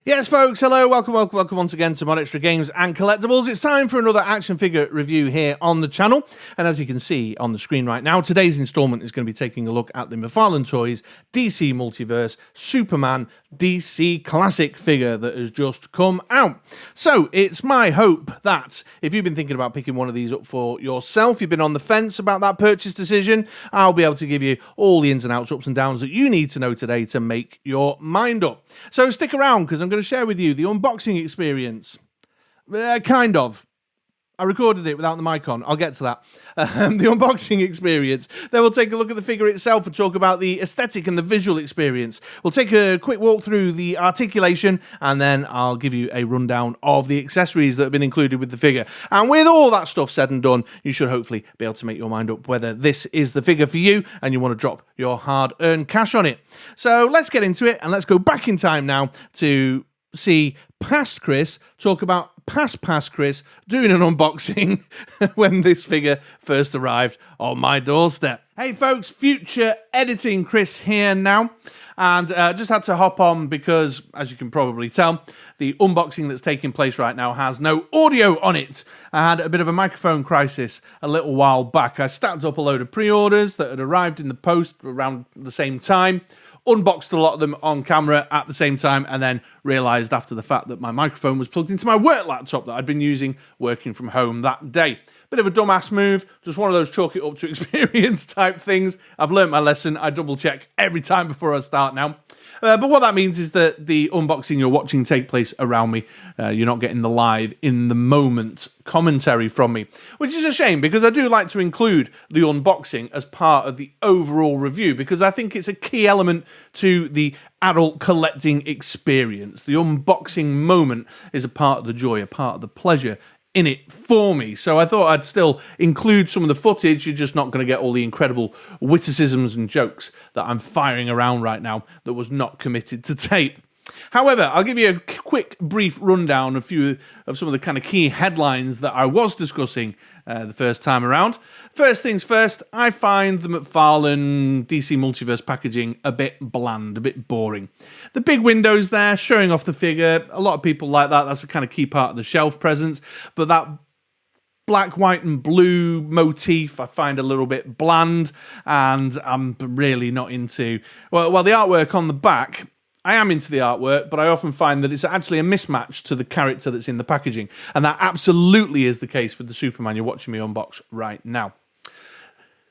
Yes, folks, hello, welcome once again to MoDXtra Games and Collectibles. It's time for another action figure review here on the channel. And as you can see on the screen right now, today's installment is going to be taking a look at the McFarlane Toys DC Multiverse Superman DC Classic figure that has just come out. So it's my hope that if you've been thinking about picking one of these up for yourself, you've been on the fence about that purchase decision, I'll be able to give you all the ins and outs, ups and downs that you need to know today to make your mind up. So stick around because I'm going to share with you the unboxing experience. Kind of. I recorded it without the mic on. I'll get to that. The unboxing experience. Then we'll take a look at the figure itself and talk about the aesthetic and the visual experience. We'll take a quick walk through the articulation, and then I'll give you a rundown of the accessories that have been included with the figure. And with all that stuff said and done, you should hopefully be able to make your mind up whether this is the figure for you and you want to drop your hard-earned cash on it. So let's get into it, and let's go back in time now to see past Chris talk about past Chris doing an unboxing when this figure first arrived on my doorstep. Hey folks, future editing Chris here now, and just had to hop on because, as you can probably tell, the unboxing that's taking place right now has no audio on it. I had a bit of a microphone crisis a little while back. I stacked up a load of pre-orders that had arrived in the post around the same time, unboxed a lot of them on camera at the same time, and then realised after the fact that my microphone was plugged into my work laptop that I'd been using working from home that day. Bit of a dumbass move, just one of those chalk it up to experience type things. I've learnt my lesson. I double check every time before I start now. But what that means is that the unboxing you're watching take place around me. You're not getting the live, in the moment commentary from me, which is a shame because I do like to include the unboxing as part of the overall review because I think it's a key element to the adult collecting experience. The unboxing moment is a part of the joy, a part of the pleasure in it for me. So I thought I'd still include some of the footage. You're just not going to get all the incredible witticisms and jokes that I'm firing around right now that was not committed to tape. However, I'll give you a quick, brief rundown of some of the kind of key headlines that I was discussing the first time around. First things first, I find the McFarlane DC Multiverse packaging a bit bland, a bit boring. The big windows there showing off the figure, a lot of people like that. That's a kind of key part of the shelf presence. But that black, white and blue motif I find a little bit bland, and I'm really not into... Well, the artwork on the back, I am into the artwork, but I often find that it's actually a mismatch to the character that's in the packaging. And that absolutely is the case with the Superman you're watching me unbox right now.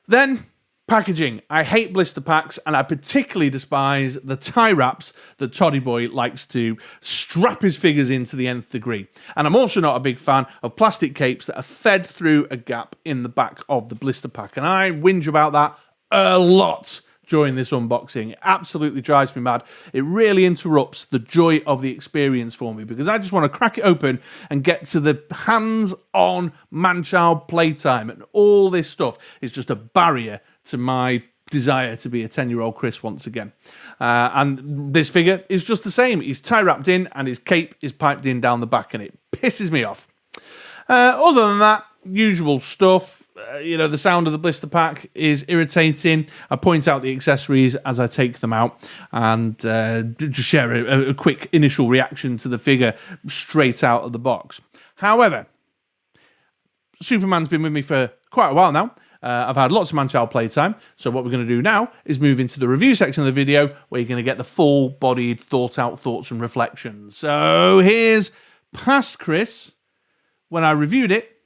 Then, packaging. I hate blister packs, and I particularly despise the tie wraps that Toddy Boy likes to strap his figures in to the nth degree. And I'm also not a big fan of plastic capes that are fed through a gap in the back of the blister pack. And I whinge about that a lot during this unboxing. It absolutely drives me mad. It really interrupts the joy of the experience for me because I just want to crack it open and get to the hands-on man-child playtime, and all this stuff is just a barrier to my desire to be a 10-year-old Chris once again. And this figure is just the same. He's tie-wrapped in and his cape is piped in down the back, and it pisses me off. Other than that, usual stuff. The sound of the blister pack is irritating. I point out the accessories as I take them out and just share a quick initial reaction to the figure straight out of the box. However, Superman's been with me for quite a while now. I've had lots of man-child playtime, so what we're going to do now is move into the review section of the video where you're going to get the full-bodied, thought-out thoughts and reflections. So here's past Chris when I reviewed it,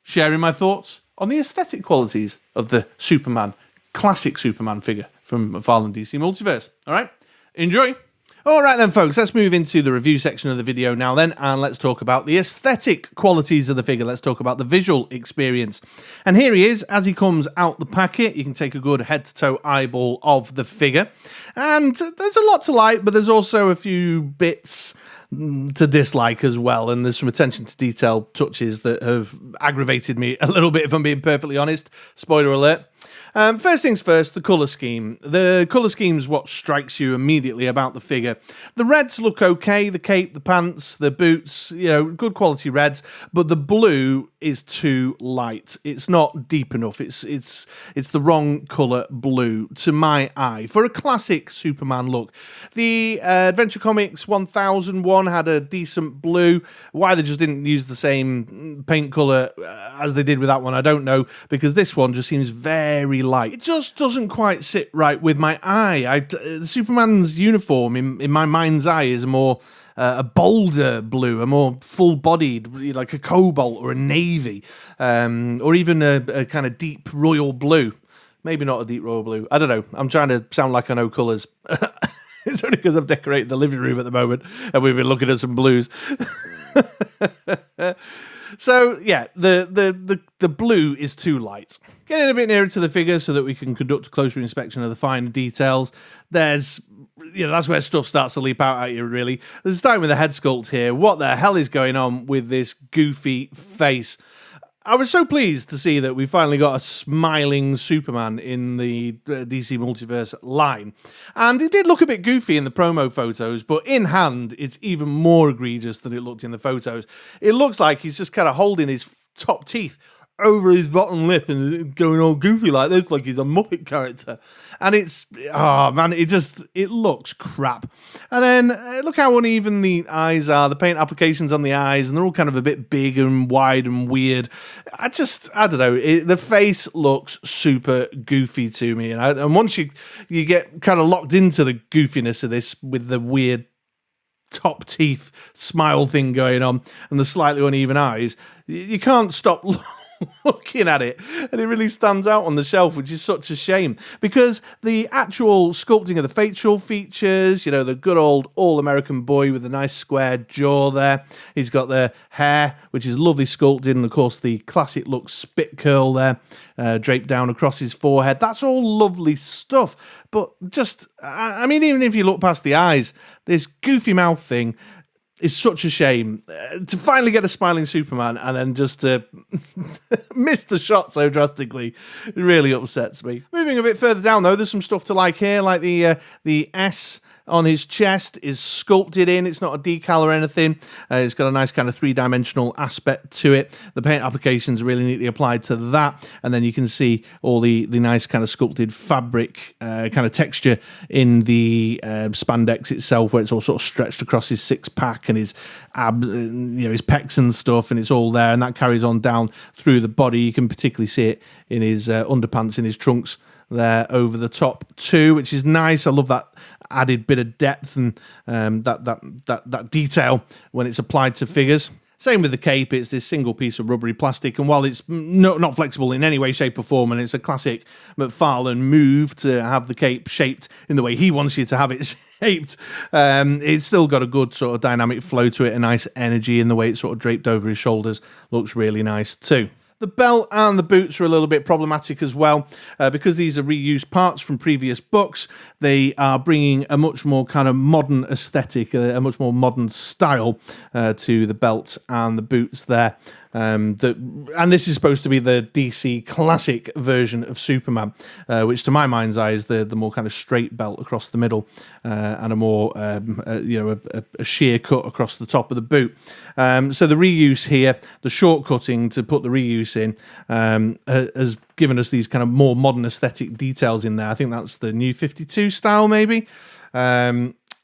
sharing my thoughts on the aesthetic qualities of the Superman, classic Superman figure from McFarlane DC Multiverse. All right, enjoy. All right then, folks, let's move into the review section of the video now then, and let's talk about the aesthetic qualities of the figure. Let's talk about the visual experience. And here he is as he comes out the packet. You can take a good head-to-toe eyeball of the figure. And there's a lot to like, but there's also a few bits to dislike as well, and there's some attention to detail touches that have aggravated me a little bit, if I'm being perfectly honest. Spoiler alert. First things first, the colour scheme. The colour scheme is what strikes you immediately about the figure. The reds look okay, the cape, the pants, the boots, good quality reds, but the blue is too light. It's not deep enough. It's the wrong colour blue to my eye for a classic Superman look. The Adventure Comics 1001 had a decent blue. Why they just didn't use the same paint colour as they did with that one, I don't know, because this one just seems very light. It just doesn't quite sit right with my eye. Superman's uniform in my mind's eye is a bolder blue, a more full-bodied, like a cobalt or a navy, or even a kind of deep royal blue. Maybe not a deep royal blue. I don't know. I'm trying to sound like I know colours. It's only because I've decorated the living room at the moment and we've been looking at some blues. So yeah, the blue is too light. Getting a bit nearer to the figure so that we can conduct a closer inspection of the finer details. That's where stuff starts to leap out at you, really. Starting with the head sculpt here. What the hell is going on with this goofy face? I was so pleased to see that we finally got a smiling Superman in the DC Multiverse line. And it did look a bit goofy in the promo photos, but in hand, it's even more egregious than it looked in the photos. It looks like he's just kind of holding his top teeth over his bottom lip and going all goofy like this, like he's a Muppet character. And it looks crap. And then look how uneven the eyes are, the paint applications on the eyes, and they're all kind of a bit big and wide and weird. I don't know, the face looks super goofy to me. And once you get kind of locked into the goofiness of this with the weird top teeth smile thing going on and the slightly uneven eyes, you can't stop looking at it, and it really stands out on the shelf, which is such a shame, because the actual sculpting of the facial features, the good old all-American boy with a nice square jaw there, he's got the hair, which is lovely sculpted, and of course the classic look spit curl there, draped down across his forehead. That's all lovely stuff, but just, even if you look past the eyes, this goofy mouth thing is such a shame. To finally get a smiling Superman and then just to miss the shot so drastically, it really upsets me. Moving a bit further down though, there's some stuff to like here, like the S on his chest is sculpted in. It's not a decal or anything. It's got a nice kind of three-dimensional aspect to it. The paint applications are really neatly applied to that, and then you can see all the nice kind of sculpted fabric kind of texture in the spandex itself, where it's all sort of stretched across his six-pack and his abs, his pecs and stuff, and it's all there, and that carries on down through the body. You can particularly see it in his underpants, in his trunks there over the top too, which is nice. I love that added bit of depth and that detail when it's applied to figures. Same with the cape. It's this single piece of rubbery plastic, and while it's not flexible in any way, shape or form, and it's a classic McFarlane move to have the cape shaped in the way he wants you to have it shaped, it's still got a good sort of dynamic flow to it, a nice energy in the way it's sort of draped over his shoulders. Looks really nice too. The belt and the boots are a little bit problematic as well, because these are reused parts from previous books. They are bringing a much more kind of modern aesthetic, a much more modern style to the belt and the boots there. And this is supposed to be the DC classic version of Superman, which to my mind's eye is the more kind of straight belt across the middle, and a more a sheer cut across the top of the boot. So the reuse here, the shortcutting to put the reuse in, has given us these kind of more modern aesthetic details in there. I think that's the New 52 style, maybe.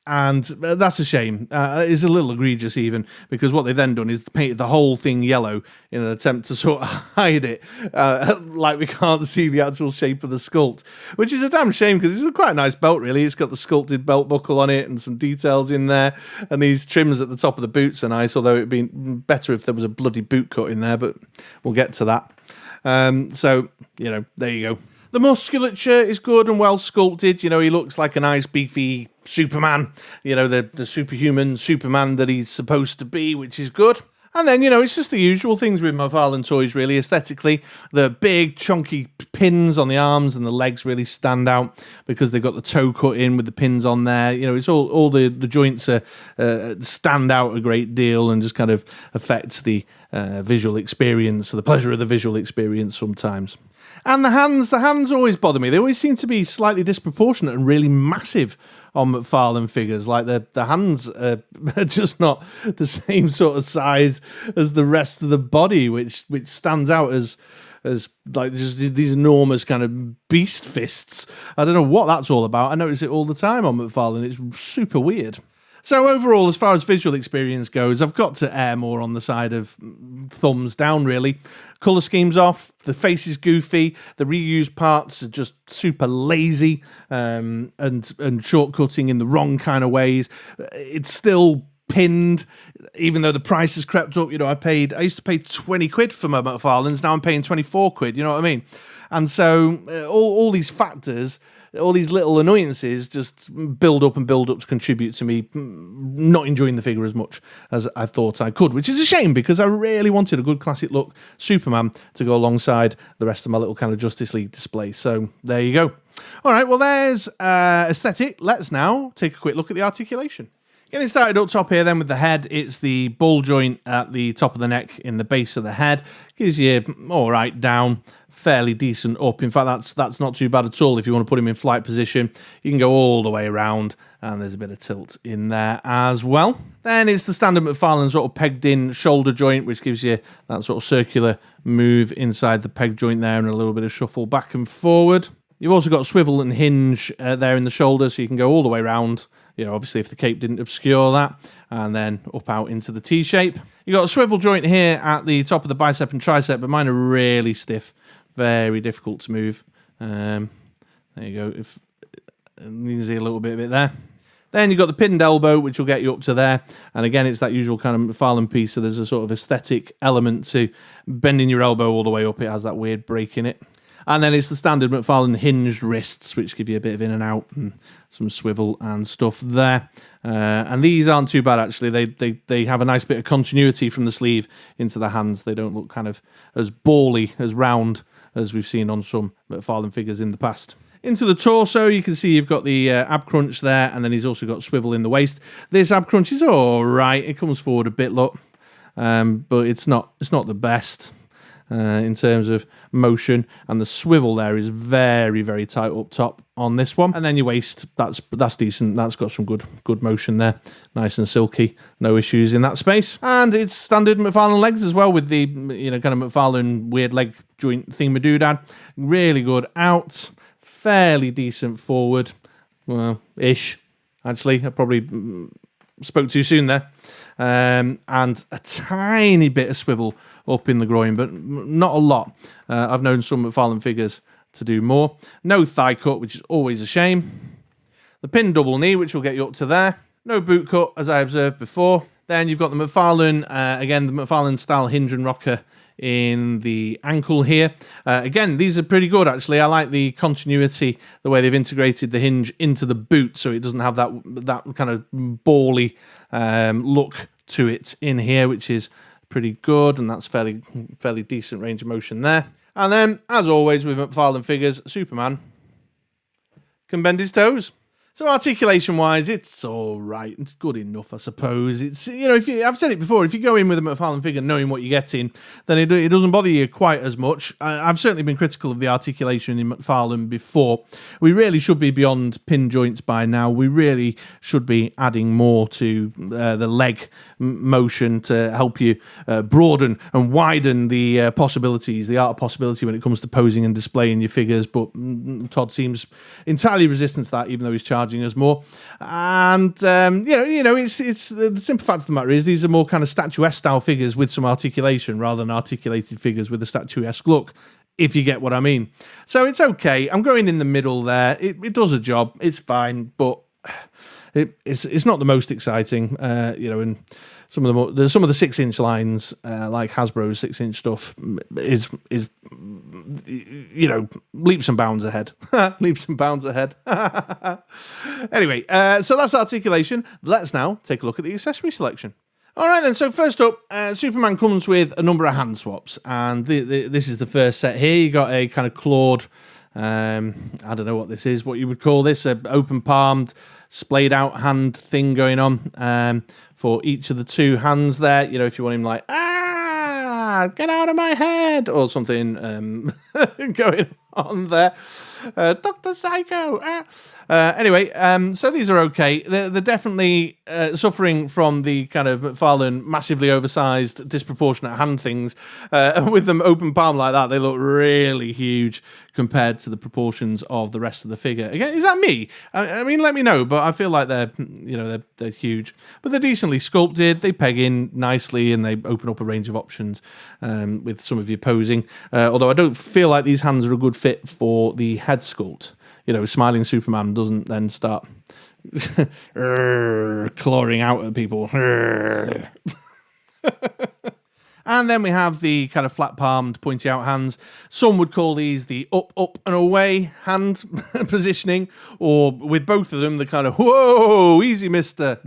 And that's a shame. It's a little egregious even, because what they've then done is painted the whole thing yellow in an attempt to sort of hide it, like we can't see the actual shape of the sculpt, which is a damn shame, because it's a quite nice belt, really. It's got the sculpted belt buckle on it and some details in there, and these trims at the top of the boots are nice, although it'd be better if there was a bloody boot cut in there, but we'll get to that. So, there you go. The musculature is good and well sculpted. He looks like a nice beefy Superman, the superhuman Superman that he's supposed to be, which is good. And then, it's just the usual things with McFarlane Toys, really, aesthetically. The big, chunky pins on the arms and the legs really stand out because they've got the toe cut in with the pins on there. It's all the joints stand out a great deal and just kind of affects the visual experience, the pleasure of the visual experience sometimes. And the hands always bother me. They always seem to be slightly disproportionate and really massive on McFarlane figures. Like the hands are just not the same sort of size as the rest of the body, which stands out as like just these enormous kind of beast fists. I don't know what that's all about. I notice it all the time on McFarlane. It's super weird. So overall, as far as visual experience goes, I've got to err more on the side of thumbs down, really. Colour scheme's off, the face is goofy, the reused parts are just super lazy and shortcutting in the wrong kind of ways. It's still pinned, even though the price has crept up. You know, I used to pay 20 quid for my McFarlanes, now I'm paying 24 quid, you know what I mean? And so all these factors, all these little annoyances just build up to contribute to me not enjoying the figure as much as I thought I could, which is a shame because I really wanted a good classic look Superman to go alongside the rest of my little kind of Justice League display. So there you go. All right, well, there's aesthetic. Let's now take a quick look at the articulation. Getting started up top here then with the head, it's the ball joint at the top of the neck in the base of the head. Gives you all right down, fairly decent up. In fact, that's not too bad at all if you want to put him in flight position. You can go all the way around, and there's a bit of tilt in there as well. Then it's the standard McFarlane sort of pegged in shoulder joint, which gives you that sort of circular move inside the peg joint there and a little bit of shuffle back and forward. You've also got swivel and hinge there in the shoulder, so you can go all the way around. You know, obviously if the cape didn't obscure that, and then up out into the T shape. You've got a swivel joint here at the top of the bicep and tricep, but mine are really stiff, very difficult to move. There you go. If you can see a little bit of it there. Then you've got the pinned elbow, which will get you up to there. And again, it's that usual kind of McFarlane piece, so there's a sort of aesthetic element to bending your elbow all the way up. It has that weird break in it. And then it's the standard McFarlane hinged wrists, which give you a bit of in and out and some swivel and stuff there. And these aren't too bad, actually. They have a nice bit of continuity from the sleeve into the hands. They don't look kind of as bally, as round as we've seen on some McFarlane figures in the past. Into the torso, you can see you've got the ab crunch there, and then he's also got swivel in the waist. This ab crunch is all right. It comes forward a bit, look, but it's not the best. In terms of motion, and the swivel there is very, very tight up top on this one. And then your waist, that's decent. That's got some good motion there, nice and silky, no issues in that space. And it's standard McFarlane legs as well, with the kind of McFarlane weird leg joint thingamadoodad. Really good out, fairly decent forward, well, ish. Actually, I probably spoke too soon there. And a tiny bit of swivel up in the groin, but not a lot. I've known some McFarlane figures to do more. No thigh cut, which is always a shame. The pin double knee, which will get you up to there. No boot cut, as I observed before. Then you've got the McFarlane, again, the McFarlane style hinge and rocker in the ankle here. Again, these are pretty good, actually. I like the continuity, the way they've integrated the hinge into the boot, so it doesn't have that kind of bally look to it in here, which is pretty good, and that's fairly decent range of motion there. And then, as always with McFarlane figures, Superman can bend his toes. So articulation-wise, it's all right. It's good enough, I suppose. It's, I've said it before, if you go in with a McFarlane figure knowing what you're getting, then it doesn't bother you quite as much. I've certainly been critical of the articulation in McFarlane before. We really should be beyond pin joints by now. We really should be adding more to the leg motion to help you broaden and widen the possibilities, the art of possibility when it comes to posing and displaying your figures. But Todd seems entirely resistant to that, even though he's charging us more. And it's the simple fact of the matter is these are more kind of statuesque style figures with some articulation rather than articulated figures with a statuesque look, if you get what I mean. So it's okay. I'm going in the middle there. It does a job. It's fine, but it's not the most exciting. And some of the 6-inch lines, like Hasbro's 6-inch stuff, is leaps and bounds ahead. Leaps and bounds ahead. Anyway, so that's articulation. Let's now take a look at the accessory selection. All right, then. So first up, Superman comes with a number of hand swaps, and this is the first set here. You got a kind of clawed, I don't know what this is, what you would call this, a open-palmed, splayed-out hand thing going on for each of the two hands there. If you want him like, get out of my head, or something going on there. Dr. Psycho. Anyway, so these are okay. They're definitely suffering from the kind of McFarlane massively oversized, disproportionate hand things. With them open palm like that, they look really huge compared to the proportions of the rest of the figure. Again, is that me? I mean, let me know, but I feel like they're huge. But they're decently sculpted, they peg in nicely, and they open up a range of options with some of your posing. Although I don't feel like these hands are a good fit for the head sculpt. Smiling Superman doesn't then start clawing out at people. And then we have the kind of flat-palmed, pointy-out hands. Some would call these the up, up, and away hand positioning, or with both of them, the kind of, whoa, easy, mister,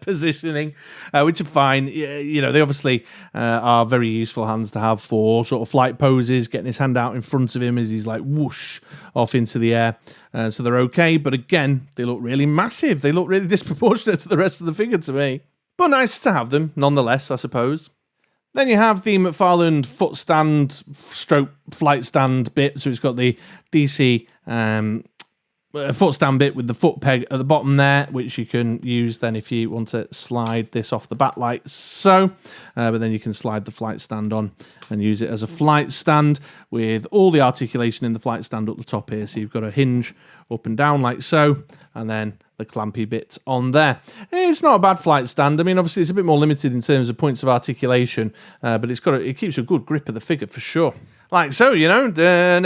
positioning, which are fine. They obviously are very useful hands to have for sort of flight poses, getting his hand out in front of him as he's like whoosh off into the air. So they're okay, but again, they look really massive. They look really disproportionate to the rest of the figure to me. But nice to have them, nonetheless, I suppose. Then you have the McFarlane foot stand stroke flight stand bit. So it's got the DC foot stand bit with the foot peg at the bottom there, which you can use then if you want to slide this off the back like so. But then you can slide the flight stand on and use it as a flight stand with all the articulation in the flight stand up the top here. So you've got a hinge up and down like so, and then the clampy bit on there. It's not a bad flight stand. I mean, obviously it's a bit more limited in terms of points of articulation, but it keeps a good grip of the figure for sure. Like so, you get the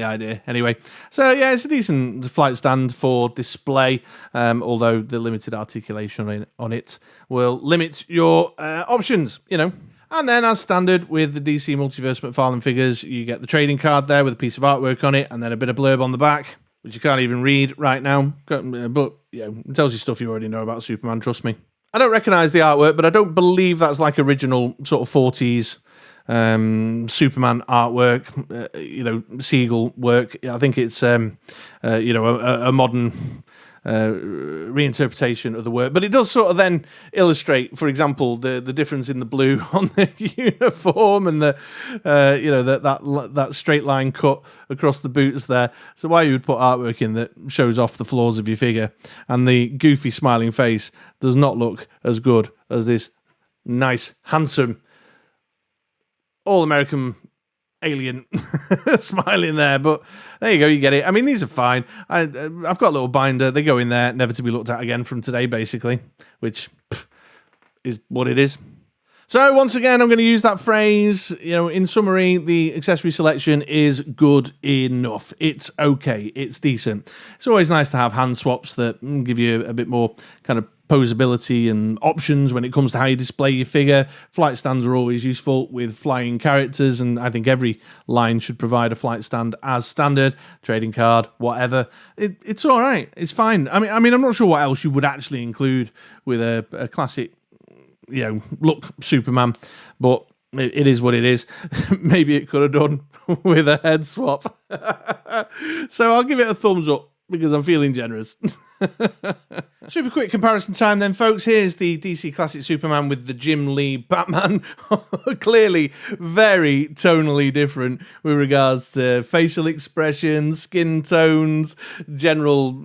idea. Anyway, so yeah, it's a decent flight stand for display, although the limited articulation on it will limit your options, And then, as standard with the DC Multiverse McFarlane figures, you get the trading card there with a piece of artwork on it, and then a bit of blurb on the back, which you can't even read right now. But it tells you stuff you already know about Superman, trust me. I don't recognise the artwork, but I don't believe that's like original sort of 40s Superman artwork, Siegel work. I think it's, a modern reinterpretation of the work, but it does sort of then illustrate, for example, the difference in the blue on the uniform and the that straight line cut across the boots there. So why you would put artwork in that shows off the flaws of your figure, and the goofy smiling face does not look as good as this nice, handsome, all-American alien smiling there. But there you go, you get it. I mean, these are fine. I've got a little binder. They go in there, never to be looked at again from today, basically, which is what it is. So once again, I'm going to use that phrase, in summary, the accessory selection is good enough. It's okay. It's decent. It's always nice to have hand swaps that give you a bit more kind of posability and options when it comes to how you display your figure. Flight stands are always useful with flying characters, and I think every line should provide a flight stand as standard. Trading card, whatever. It's all right. It's fine. I mean, I'm not sure what else you would actually include with a classic, look Superman, but it is what it is. Maybe it could have done with a head swap. So I'll give it a thumbs up because I'm feeling generous. Super quick comparison time then, folks. Here's the DC Classic Superman with the Jim Lee Batman. Clearly very tonally different with regards to facial expressions, skin tones, general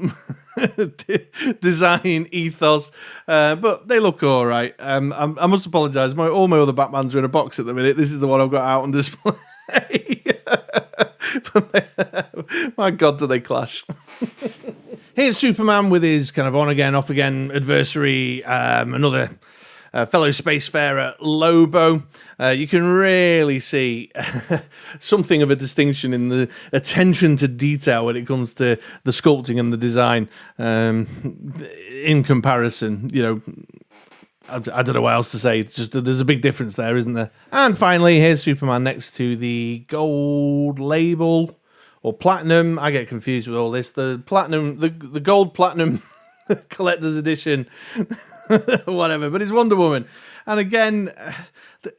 design ethos, but they look all right. I must apologise. All my other Batmans are in a box at the minute. This is the one I've got out on display. My God, do they clash? Here's Superman with his kind of on-again, off-again adversary, another fellow spacefarer, Lobo. You can really see something of a distinction in the attention to detail when it comes to the sculpting and the design in comparison. I don't know what else to say. It's just there's a big difference there, isn't there? And finally, here's Superman next to the gold label or platinum. I get confused with all this. The platinum, the gold platinum collector's edition, whatever. But it's Wonder Woman, and again,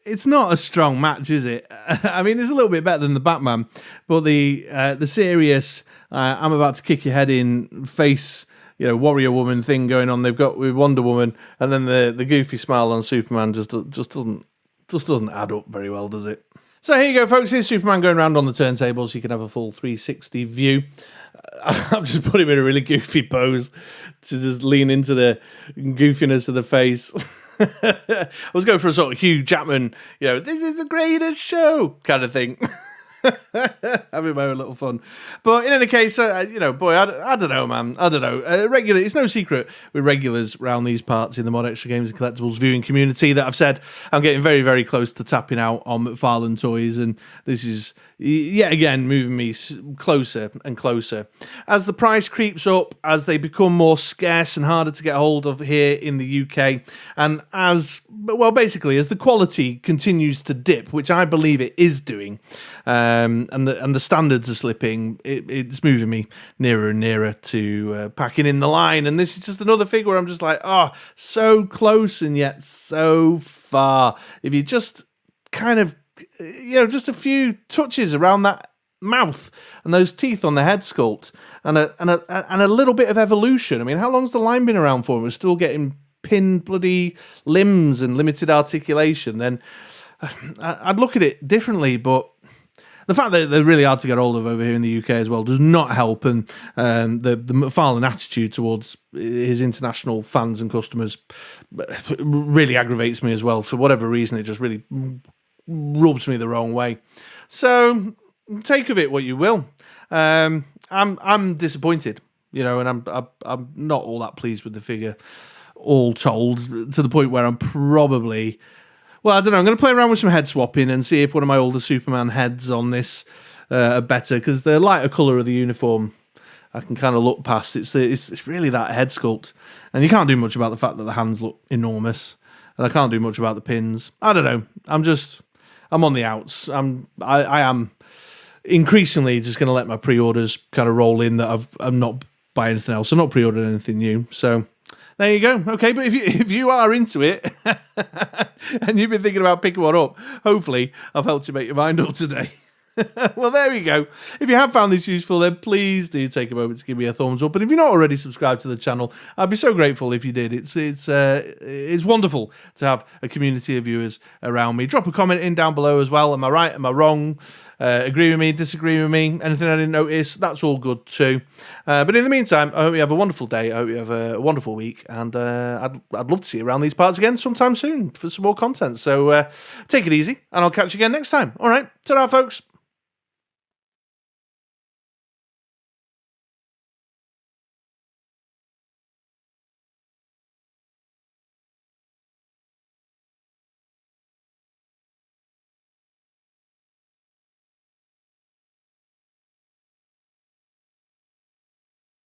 it's not a strong match, is it? I mean, it's a little bit better than the Batman, but the serious "I'm about to kick your head in" face Warrior Woman thing going on they've got with Wonder Woman, and then the goofy smile on Superman just doesn't add up very well, does it? So here you go, folks. Here's Superman going around on the turntables. So you can have a full 360 view. I've just put him in a really goofy pose to just lean into the goofiness of the face. I was going for a sort of Hugh Jackman, this is the greatest show kind of thing. Having my own little fun. But in any case, I don't know, man. I don't know. It's no secret with regulars around these parts in the MoDXtra Games and Collectibles viewing community that I've said I'm getting very, very close to tapping out on McFarlane Toys, and this is yet again moving me closer and closer. As the price creeps up, as they become more scarce and harder to get hold of here in the UK, and as the quality continues to dip, which I believe it is doing, and the standards are slipping, it's moving me nearer and nearer to packing in the line. And this is just another figure where I'm just like, so close and yet so far. If you just kind of, just a few touches around that mouth and those teeth on the head sculpt, and a little bit of evolution. I mean, how long's the line been around for? We're still getting pinned bloody limbs and limited articulation. Then I'd look at it differently, but the fact that they're really hard to get hold of over here in the UK as well does not help, and the McFarlane attitude towards his international fans and customers really aggravates me as well. For whatever reason, it just really rubs me the wrong way. So take of it what you will. I'm disappointed, and I'm not all that pleased with the figure, all told, to the point where I'm probably... Well, I don't know. I'm going to play around with some head swapping and see if one of my older Superman heads on this are better, because the lighter colour of the uniform I can kind of look past. It's really that head sculpt, and you can't do much about the fact that the hands look enormous, and I can't do much about the pins. I don't know. I'm on the outs. I am increasingly just going to let my pre-orders kind of roll in. That I'm not buying anything else. I'm not pre-ordering anything new. So there you go. Okay, but if you are into it and you've been thinking about picking one up, hopefully I've helped you make your mind up today. Well, there we go. If you have found this useful, then please do take a moment to give me a thumbs up. And if you're not already subscribed to the channel, I'd be so grateful if you did. It's wonderful to have a community of viewers around me. Drop a comment in down below as well. Am I right? Am I wrong? Agree with me? Disagree with me? Anything I didn't notice? That's all good too. But in the meantime, I hope you have a wonderful day. I hope you have a wonderful week. And I'd love to see you around these parts again sometime soon for some more content. So take it easy, and I'll catch you again next time. All right. Ta-ra, folks.